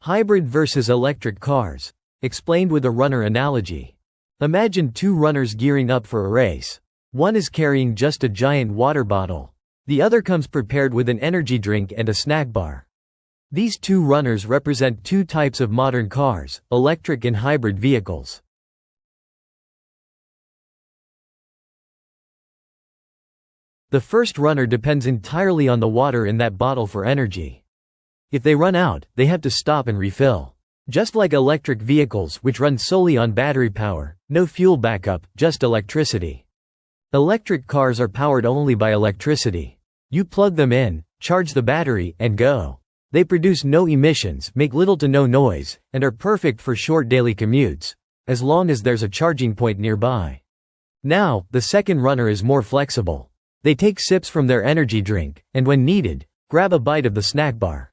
Hybrid versus electric cars. Explained with a runner analogy. Imagine two runners gearing up for a race. One is carrying just a giant water bottle. The other comes prepared with an energy drink and a snack bar. These two runners represent two types of modern cars, electric and hybrid vehicles. The first runner depends entirely on the water in that bottle for energy. If they run out, they have to stop and refill. Just like electric vehicles which run solely on battery power, no fuel backup, just electricity. Electric cars are powered only by electricity. You plug them in, charge the battery, and go. They produce no emissions, make little to no noise, and are perfect for short daily commutes, as long as there's a charging point nearby. Now, the second runner is more flexible. They take sips from their energy drink, and when needed, grab a bite of the snack bar.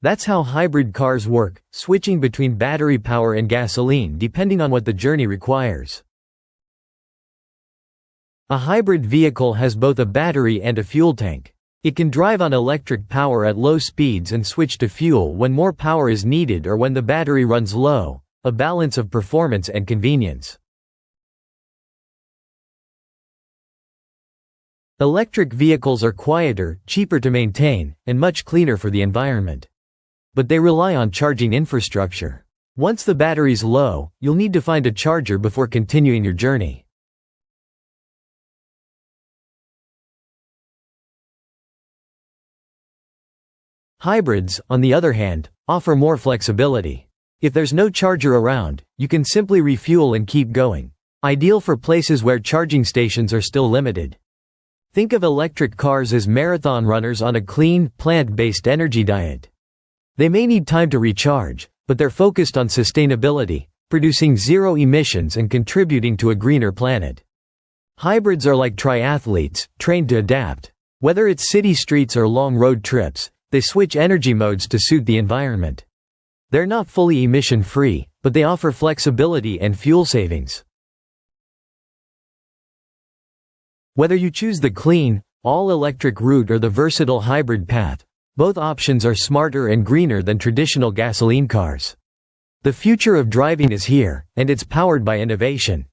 That's how hybrid cars work, switching between battery power and gasoline depending on what the journey requires. A hybrid vehicle has both a battery and a fuel tank. It can drive on electric power at low speeds and switch to fuel when more power is needed or when the battery runs low, a balance of performance and convenience. Electric vehicles are quieter, cheaper to maintain, and much cleaner for the environment. But they rely on charging infrastructure. Once the battery's low, you'll need to find a charger before continuing your journey. Hybrids, on the other hand, offer more flexibility. If there's no charger around, you can simply refuel and keep going. Ideal for places where charging stations are still limited. Think of electric cars as marathon runners on a clean, plant-based energy diet. They may need time to recharge, but they're focused on sustainability, producing zero emissions and contributing to a greener planet. Hybrids are like triathletes, trained to adapt. Whether it's city streets or long road trips, they switch energy modes to suit the environment. They're not fully emission-free, but they offer flexibility and fuel savings. Whether you choose the clean, all-electric route or the versatile hybrid path, both options are smarter and greener than traditional gasoline cars. The future of driving is here, and it's powered by innovation.